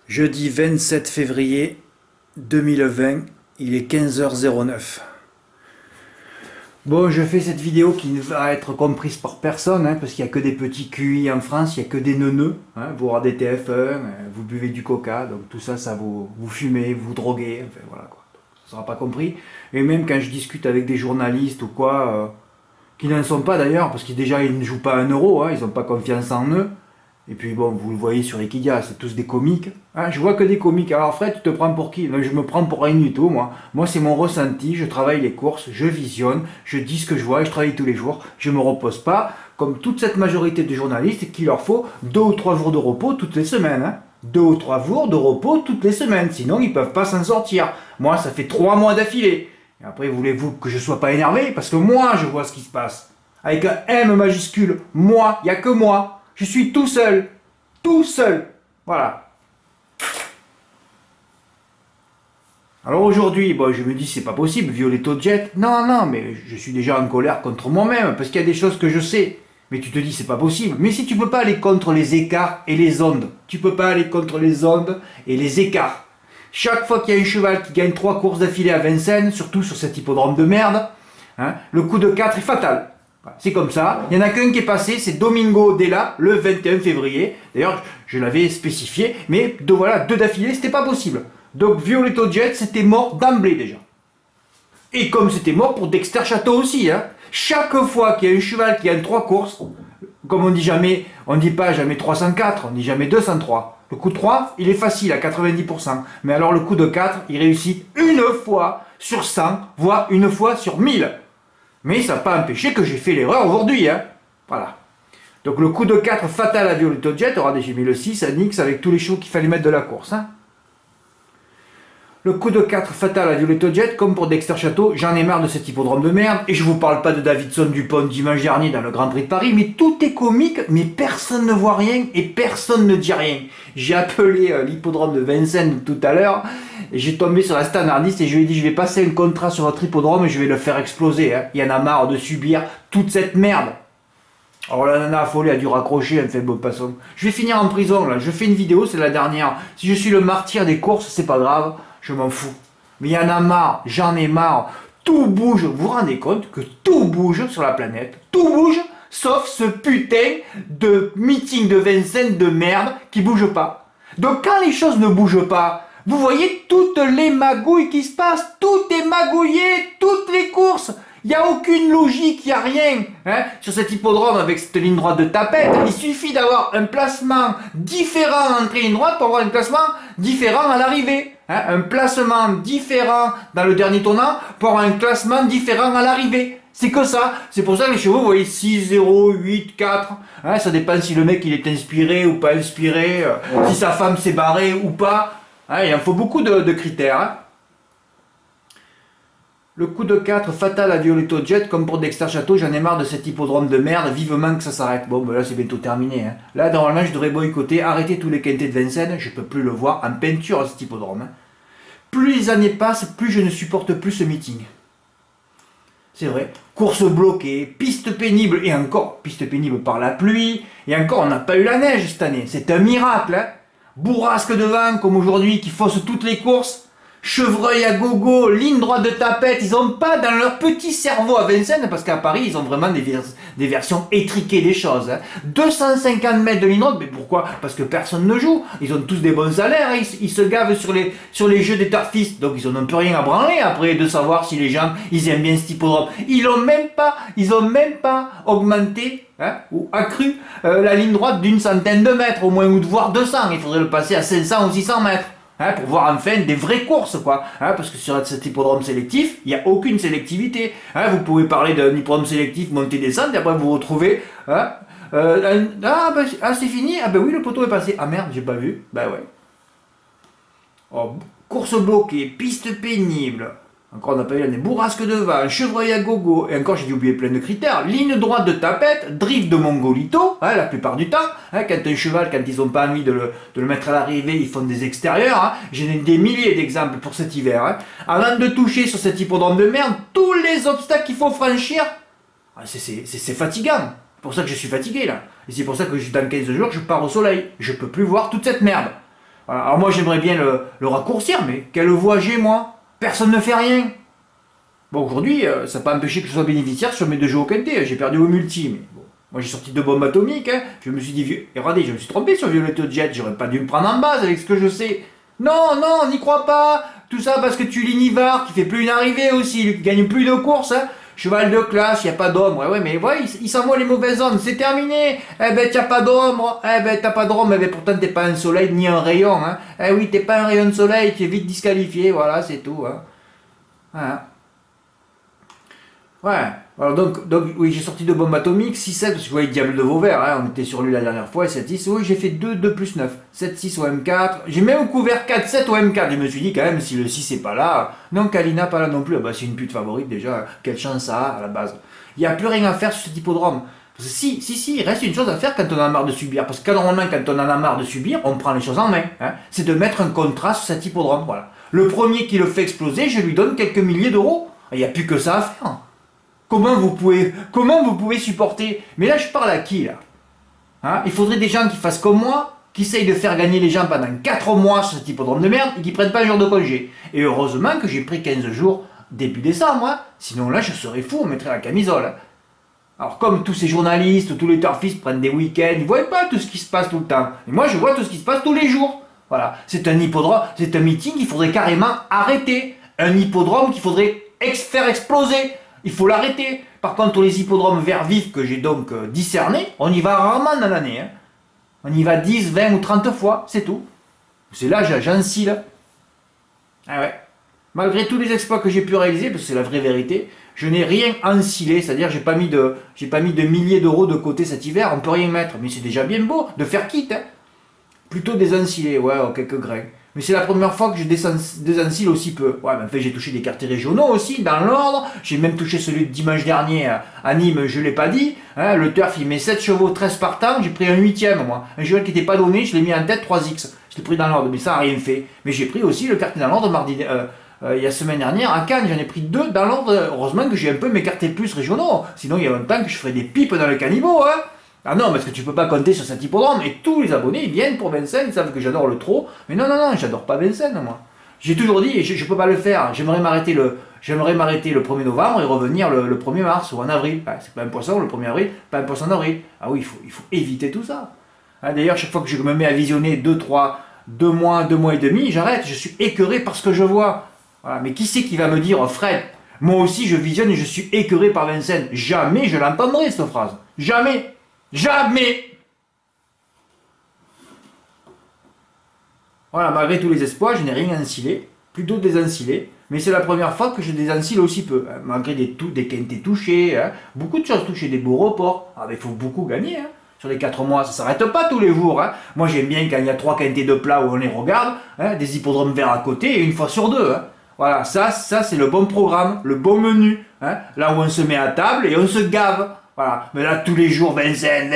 Jeudi 27 février 2020, il est 15h09. Bon, je fais cette vidéo qui ne va être comprise par personne, parce qu'il n'y a que des petits QI en France, il n'y a que des neuneux, vous regardez TF1, vous buvez du coca, donc tout ça, vous fumez, vous droguez, enfin voilà quoi. Ça ne sera pas compris. Et même quand je discute avec des journalistes ou quoi, qui n'en sont pas d'ailleurs, parce qu'ils déjà ils ne jouent pas un euro, ils n'ont pas confiance en eux. Et puis bon, vous le voyez sur Equidia, c'est tous des comiques. Je vois que des comiques. Alors Fred, tu te prends pour qui? Non, je me prends pour rien du tout, moi. Moi, c'est mon ressenti, je travaille les courses, je visionne, je dis ce que je vois et je travaille tous les jours. Je me repose pas, comme toute cette majorité de journalistes, qu'il leur faut 2 ou 3 jours de repos toutes les semaines. 2 ou 3 jours de repos toutes les semaines, sinon ils peuvent pas s'en sortir. Moi, ça fait 3 mois d'affilée. Et après, voulez-vous que je sois pas énervé? Parce que moi, je vois ce qui se passe. Avec un M majuscule, moi, il n'y a que moi. Je suis tout seul. Tout seul. Voilà. Alors aujourd'hui, je me dis c'est pas possible, Violetto Jet. Non, non, mais je suis déjà en colère contre moi-même, parce qu'il y a des choses que je sais. Mais tu te dis c'est pas possible. Mais si tu peux pas aller contre les écarts et les ondes, tu peux pas aller contre les ondes et les écarts. Chaque fois qu'il y a un cheval qui gagne 3 courses d'affilée à Vincennes, surtout sur cet hippodrome de merde, le coup de 4 est fatal. C'est comme ça. Il n'y en a qu'un qui est passé, c'est Domingo Della, le 21 février. D'ailleurs, je l'avais spécifié, mais voilà, 2 d'affilée, c'était pas possible. Donc Violetto Jet, c'était mort d'emblée déjà. Et comme c'était mort pour Dexter Château aussi. Chaque fois qu'il y a un cheval qui gagne 3 courses, comme on dit pas jamais 304, on dit jamais 203. Le coup de 3, il est facile à 90%. Mais alors le coup de 4, il réussit une fois sur 100, voire une fois sur 1000. Mais ça n'a pas empêché que j'ai fait l'erreur aujourd'hui. Voilà. Donc le coup de 4 fatal à Violetto Jet, regardez, j'ai mis le 6 à Nix avec tous les chevaux qu'il fallait mettre de la course. Le coup de 4 fatal à Violetto Jet, comme pour Dexter Château, j'en ai marre de cet hippodrome de merde. Et je vous parle pas de Davidson Dupont dimanche dernier dans le Grand Prix de Paris, mais tout est comique, mais personne ne voit rien et personne ne dit rien. J'ai appelé l'hippodrome de Vincennes tout à l'heure, et j'ai tombé sur la standardiste et je lui ai dit je vais passer un contrat sur votre hippodrome et je vais le faire exploser. Il y en a marre de subir toute cette merde. Alors la nana affolée a dû raccrocher, elle fait bon passant. Je vais finir en prison là, je fais une vidéo, c'est la dernière. Si je suis le martyr des courses, c'est pas grave, je m'en fous. Mais il y en a marre, j'en ai marre. Tout bouge, vous vous rendez compte que tout bouge sur la planète. Tout bouge, sauf ce putain de meeting de Vincennes de merde qui bouge pas. Donc quand les choses ne bougent pas, vous voyez toutes les magouilles qui se passent, tout est magouillé, toutes les courses. Il n'y a aucune logique, il n'y a rien. Sur cet hippodrome avec cette ligne droite de tapette, il suffit d'avoir un placement différent entre ligne droite pour avoir un placement différent à l'arrivée. Un placement différent dans le dernier tournant pour avoir un classement différent à l'arrivée. C'est que ça. C'est pour ça que les chevaux, vous voyez, 6, 0, 8, 4. Ça dépend si le mec il est inspiré ou pas inspiré, si sa femme s'est barrée ou pas. Il en faut beaucoup de critères. Le coup de 4 fatal à Violetto Jet, comme pour Dexter Château, j'en ai marre de cet hippodrome de merde, vivement que ça s'arrête. Bon, là c'est bientôt terminé. Là, normalement, je devrais boycotter, arrêter tous les quintés de Vincennes, je peux plus le voir en peinture cet hippodrome. Plus les années passent, plus je ne supporte plus ce meeting. C'est vrai. Course bloquée, piste pénible, et encore, piste pénible par la pluie, et encore, on n'a pas eu la neige cette année. C'est un miracle. Bourrasque de vent, comme aujourd'hui, qui fausse toutes les courses. Chevreuil à gogo, ligne droite de tapette, ils n'ont pas dans leur petit cerveau à Vincennes, parce qu'à Paris, ils ont vraiment des versions étriquées des choses. 250 mètres de ligne droite, mais pourquoi? Parce que personne ne joue. Ils ont tous des bons salaires, ils se gavent sur les jeux des turfistes, donc ils n'ont plus rien à branler après de savoir si les gens, ils aiment bien ce hippodrome. Ils ont même pas augmenté, ou accru la ligne droite d'une centaine de mètres, au moins, ou de voire 200. Il faudrait le passer à 500 ou 600 mètres. Pour voir enfin des vraies courses, quoi. Parce que sur cet hippodrome sélectif, il n'y a aucune sélectivité. Vous pouvez parler d'un hippodrome sélectif montée-descente, et après vous vous retrouvez. C'est fini. Oui, le poteau est passé. Ah merde, j'ai pas vu. Ouais. Oh, course bloquée, piste pénible. Encore on n'a pas eu l'année. Bourrasque de vent, chevreuil à gogo. Et encore j'ai dû oublier plein de critères. Ligne droite de tapette, drift de Mongolito, la plupart du temps. Quand un cheval, quand ils n'ont pas envie de le mettre à l'arrivée, ils font des extérieurs. J'ai des milliers d'exemples pour cet hiver. Avant de toucher sur cet hippodrome de merde, tous les obstacles qu'il faut franchir, c'est fatigant. C'est pour ça que je suis fatigué là. Et c'est pour ça que dans 15 jours, je pars au soleil. Je peux plus voir toute cette merde. Voilà. Alors moi j'aimerais bien le raccourcir, mais quelle voix j'ai moi? Personne ne fait rien. Bon aujourd'hui, ça n'a pas empêché que je sois bénéficiaire sur mes 2 jeux au quintet, j'ai perdu au multi, mais bon. Moi j'ai sorti 2 bombes atomiques, hein. Je me suis dit, et regardez, je me suis trompé sur Violetto Jet, j'aurais pas dû me prendre en base avec ce que je sais. Non, non, n'y crois pas. Tout ça parce que tu lis Nivard, qui fait plus une arrivée aussi, il gagne plus de courses, hein. Cheval de classe, y a pas d'ombre. Ouais, mais ouais, il s'envoie les mauvaises ondes, c'est terminé. Eh ben, t'as pas d'ombre. Eh ben, t'as pas d'ombre. Eh ben, pourtant, t'es pas un soleil ni un rayon, hein. Eh oui, t'es pas un rayon de soleil, tu es vite disqualifié, voilà, c'est tout, hein. Voilà. Ouais, alors donc oui, j'ai sorti 2 bombes atomiques, 6-7, parce que vous voyez, Diable de Vauvert, hein, on était sur lui la dernière fois, et 7-6, oui, j'ai fait 2 plus 9, 7-6 au M4, j'ai même couvert 4-7 au M4, je me suis dit quand même, si le 6 est pas là, non, Kalina pas là non plus, ah bah c'est une pute favorite déjà, quelle chance ça a à la base. Il n'y a plus rien à faire sur cet hippodrome. Parce que si, il reste une chose à faire quand on en a marre de subir, parce que normalement, quand on en a marre de subir, on prend les choses en main, hein, c'est de mettre un contrat sur cet hippodrome, voilà. Le premier qui le fait exploser, je lui donne quelques milliers d'euros, il n'y a plus que ça à faire. Comment vous pouvez supporter? Mais là, je parle à qui, là, hein? Il faudrait des gens qui fassent comme moi, qui essayent de faire gagner les gens pendant 4 mois sur cet hippodrome de merde et qui prennent pas un jour de congé. Et heureusement que j'ai pris 15 jours début décembre, hein. Sinon là, je serais fou, on mettrait la camisole, hein. Alors comme tous ces journalistes, tous les turfistes prennent des week-ends, ils voient pas tout ce qui se passe tout le temps. Et moi, je vois tout ce qui se passe tous les jours. Voilà, c'est un hippodrome, c'est un meeting qu'il faudrait carrément arrêter. Un hippodrome qu'il faudrait faire exploser. Il faut l'arrêter. Par contre, les hippodromes verts vifs que j'ai donc discernés, on y va rarement dans l'année, hein. On y va 10, 20 ou 30 fois, c'est tout. C'est là, j'encile. Ah ouais. Malgré tous les exploits que j'ai pu réaliser, parce que c'est la vraie vérité, je n'ai rien encilé, c'est-à-dire j'ai pas mis de milliers d'euros de côté cet hiver, on peut rien mettre. Mais c'est déjà bien beau de faire quitte, hein. Plutôt des encilés, ouais, quelques grains. Mais c'est la première fois que je désencile aussi peu. Ouais, mais en fait, j'ai touché des quartiers régionaux aussi, dans l'ordre. J'ai même touché celui de dimanche dernier à Nîmes, je l'ai pas dit. Hein, le turf, il met 7 chevaux, 13 partants. J'ai pris un 8e, moi. Un cheval qui n'était pas donné, je l'ai mis en tête 3X. Je l'ai pris dans l'ordre, mais ça n'a rien fait. Mais j'ai pris aussi le quartier dans l'ordre mardi, il y a semaine dernière à Cannes. J'en ai pris 2 dans l'ordre. Heureusement que j'ai un peu m'écarté plus régionaux. Sinon, il y a longtemps que je ferais des pipes dans le caniveau, hein. Ah non, parce que tu peux pas compter sur cet hippodrome, et tous les abonnés ils viennent pour Vincennes, ils savent que j'adore le trot, mais non, j'adore pas Vincennes, moi. J'ai toujours dit, et je peux pas le faire, j'aimerais m'arrêter le 1er novembre et revenir le 1er mars ou en avril. Ah, c'est pas un poisson le 1er avril, pas un poisson d'avril. Ah oui, il faut éviter tout ça. Ah, d'ailleurs, chaque fois que je me mets à visionner 2 mois et demi, j'arrête, je suis écœuré par ce que je vois. Voilà. Mais qui c'est qui va me dire, oh, Fred, moi aussi je visionne et je suis écœuré par Vincennes? Jamais je l'entendrai cette phrase. Jamais. Jamais! Voilà, malgré tous les espoirs, je n'ai rien encilé, plutôt désencilé, mais c'est la première fois que je désencile aussi peu, hein, malgré des quintés touchés, hein, beaucoup de choses touchées, des beaux reports. Ah, mais il faut beaucoup gagner, hein. Sur les 4 mois, ça ne s'arrête pas tous les jours, hein. Moi j'aime bien quand il y a 3 quintés de plat où on les regarde, hein, des hippodromes verts à côté et une fois sur 2, hein. Voilà, ça c'est le bon programme, le bon menu, hein, là où on se met à table et on se gave. Voilà, mais là tous les jours, Vincennes,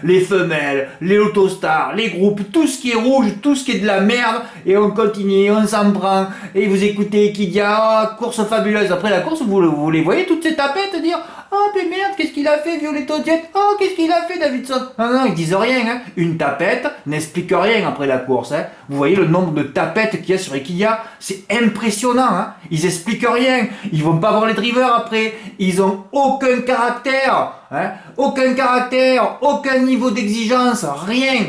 les femelles, les autostars, les groupes, tout ce qui est rouge, tout ce qui est de la merde, et on continue, on s'en prend, et vous écoutez qui dit ah, course fabuleuse. Après la course, vous les voyez toutes ces tapettes dire oh mais merde, qu'est-ce qu'il a fait Violetto Jet? Oh, qu'est-ce qu'il a fait Davidson? Non, ils disent rien, hein. Une tapette n'explique rien après la course, hein. Vous voyez le nombre de tapettes qu'il y a sur Equidia, c'est impressionnant, hein. Ils expliquent rien, ils vont pas voir les drivers après, ils ont aucun caractère, hein. Aucun caractère, aucun niveau d'exigence, rien.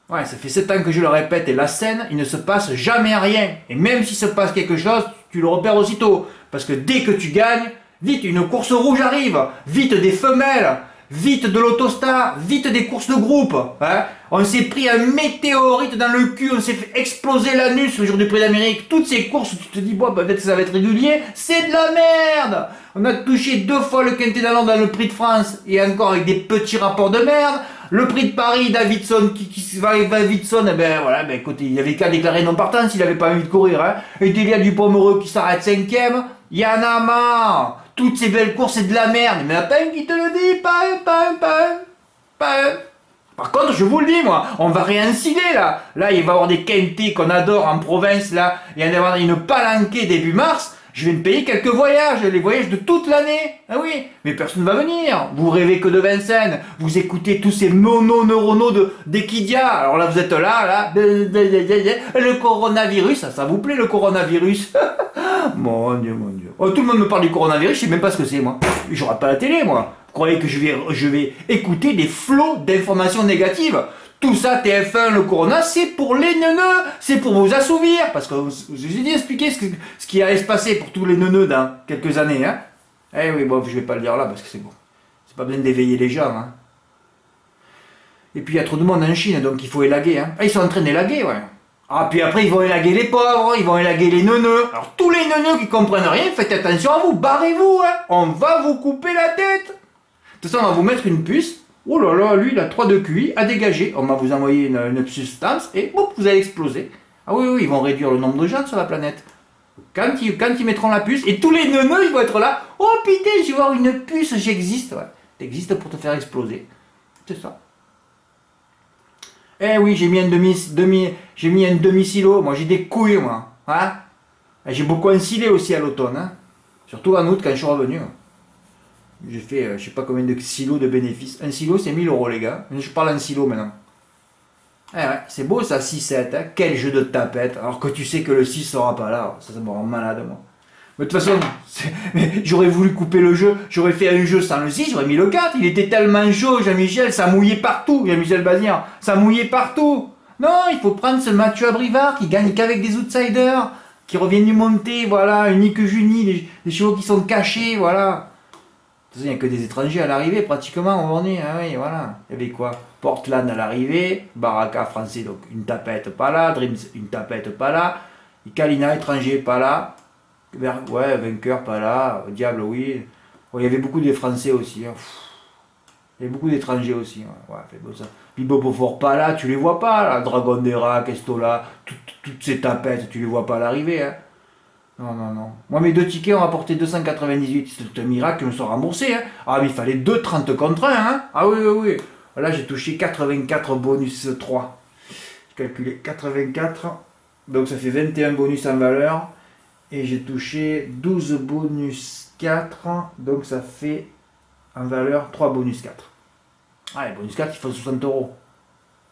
Ouais, ça fait 7 ans que je le répète, et la scène, il ne se passe jamais rien. Et même s'il se passe quelque chose, tu le repères aussitôt. Parce que dès que tu gagnes, vite une course rouge arrive, vite des femelles, vite de l'autostar, vite des courses de groupe, hein. On s'est pris un météorite dans le cul, on s'est fait exploser l'anus le jour du Prix d'Amérique. Toutes ces courses où tu te dis, bon, peut-être que ça va être régulier, c'est de la merde. On a touché 2 fois le quintet d'Allant dans le Prix de France, et encore avec des petits rapports de merde. Le Prix de Paris, Davidson, Davidson, eh ben voilà, ben écoute, il avait qu'à déclarer non partant s'il avait pas envie de courir, hein. Et Delia Dupomereux qui s'arrête 5ème, y en a marre. Toutes ces belles courses, c'est de la merde. Mais il y en a pas un qui te le dit, pas un. Par contre, je vous le dis, moi, on va réincider, là. Là, il va y avoir des quintés qu'on adore en province, là. Il va y avoir une palanquée début mars. Je vais me payer quelques voyages, les voyages de toute l'année. Ah oui, mais personne ne va venir. Vous rêvez que de Vincennes. Vous écoutez tous ces neuronaux d'Equidia. Alors là, vous êtes là. Le coronavirus, ça vous plaît le coronavirus? Mon Dieu, mon Dieu. Oh, tout le monde me parle du coronavirus, je sais même pas ce que c'est, moi. Je regarde pas la télé, moi. Vous croyez que je vais écouter des flots d'informations négatives? Tout ça, TF1, le corona, c'est pour les neuneux, c'est pour vous assouvir. Parce que je vous ai dit expliquer ce qui allait se passer pour tous les neuneux dans quelques années. Hein. Eh oui, bon, je vais pas le dire là parce que c'est bon. C'est pas besoin d'éveiller les gens. Hein. Et puis il y a trop de monde en Chine, donc il faut élaguer. Hein. Ah, ils sont en train d'élaguer, ouais. Ah, puis après ils vont élaguer les pauvres, ils vont élaguer les neuneux. Alors tous les neuneux qui comprennent rien, faites attention à vous, barrez-vous. Hein. On va vous couper la tête. De toute façon, on va vous mettre une puce. Oh là là, lui, il a 3 de QI à dégager. On va vous envoyer une substance et boum, vous allez exploser. Ah oui, oui, ils vont réduire le nombre de gens sur la planète. Quand ils mettront la puce, et tous les neuneux, ils vont être là. Oh putain, je vais voir une puce, j'existe. Ouais, t'existes pour te faire exploser. C'est ça. Eh oui, j'ai mis un demi-silo. Moi, j'ai des couilles, moi. Hein, j'ai beaucoup ensilé aussi à l'automne. Hein. Surtout en août, quand je suis revenu. J'ai fait, je sais pas combien de silos de bénéfices. Un silo, c'est 1000 €, les gars. Je parle en silo maintenant. Eh ouais, c'est beau ça, 6-7. Hein. Quel jeu de tapette. Alors que tu sais que le 6 sera pas là. Ça me rend malade, moi. Mais de toute façon, j'aurais voulu couper le jeu. J'aurais fait un jeu sans le 6, j'aurais mis le 4. Il était tellement chaud, Jean-Michel. Ça mouillait partout, Jean-Michel Bazir. Ça mouillait partout. Non, il faut prendre ce Mathieu Abrivard qui gagne qu'avec des outsiders. Qui reviennent du monter, voilà. Unique Junie, des chevaux qui sont cachés, voilà. Il n'y a que des étrangers à l'arrivée, pratiquement, on est, hein, oui, voilà. Il y avait quoi? Portland à l'arrivée, Baraka français, donc une tapette pas là, Dreams, une tapette pas là, Kalina étranger pas là, ouais, vainqueur pas là, Diable oui. Oh, il y avait beaucoup de Français aussi, hein. Il y avait beaucoup d'étrangers aussi, ouais, fait beau ça. Puis Beaufort pas là, tu les vois pas, là, Dragon d'Era, Kestola, toutes ces tapettes, tu les vois pas à l'arrivée, hein. Non, non, non. Moi, mes 2 tickets ont rapporté 298. C'est un miracle qu'ils me sont remboursés. Hein. Ah, mais il fallait 2,30 contre 1. Hein. Ah oui, oui, oui. Là, j'ai touché 84 bonus 3. J'ai calculé 84. Donc, ça fait 21 bonus en valeur. Et j'ai touché 12 bonus 4. Donc, ça fait en valeur 3 bonus 4. Ah, les bonus 4, il faut 60 €.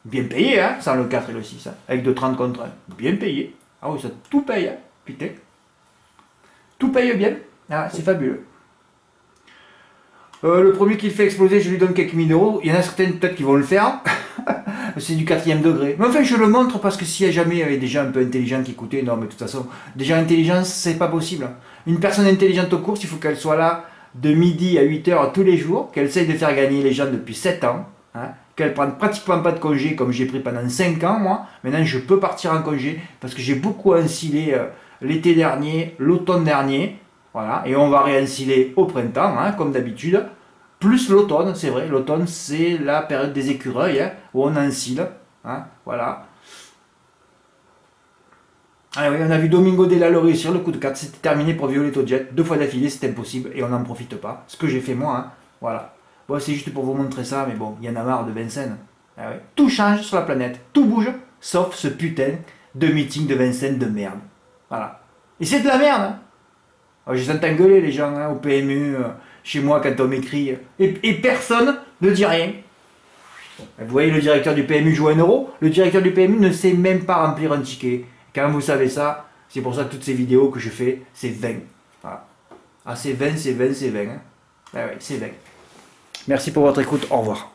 Bien payé, hein, sans le 4 et le 6. Hein, avec 2,30 contre 1. Bien payé. Ah oui, ça tout paye. Hein. Putain. Tout paye bien, ah, c'est fabuleux. Le premier qui le fait exploser, je lui donne quelques milliers d'euros. Il y en a certaines peut-être qui vont le faire. C'est du 4e degré. Mais enfin, je le montre parce que s'il y a jamais des gens un peu intelligents qui écoutaient, non, mais de toute façon, des gens intelligents, c'est pas possible. Une personne intelligente aux courses, il faut qu'elle soit là de midi à 8h tous les jours, qu'elle essaye de faire gagner les gens depuis 7 ans, hein, qu'elle prenne pratiquement pas de congé comme j'ai pris pendant 5 ans, moi. Maintenant, je peux partir en congé parce que j'ai beaucoup ensilé l'été dernier, l'automne dernier, voilà, et on va réensiler au printemps, hein, comme d'habitude, plus l'automne, c'est vrai, l'automne c'est la période des écureuils, hein, où on ensile, hein, voilà. Ah oui, on a vu Domingo Della le réussir, le coup de 4, c'était terminé pour Violetto Jet, 2 fois d'affilée, c'est impossible, et on n'en profite pas, ce que j'ai fait moi, hein, voilà. Bon, c'est juste pour vous montrer ça, mais bon, il y en a marre de Vincennes. Ah oui. Tout change sur la planète, tout bouge, sauf ce putain de meeting de Vincennes de merde. Voilà. Et c'est de la merde. Hein. Alors, je les entends gueuler les gens hein, au PMU, chez moi quand on m'écrit. Et personne ne dit rien. Vous voyez le directeur du PMU jouer 1 €. Le directeur du PMU ne sait même pas remplir un ticket. Quand vous savez ça, c'est pour ça que toutes ces vidéos que je fais, c'est 20. Voilà. Ah c'est 20, c'est 20, c'est 20. Hein. Ah ouais, c'est 20. Merci pour votre écoute. Au revoir.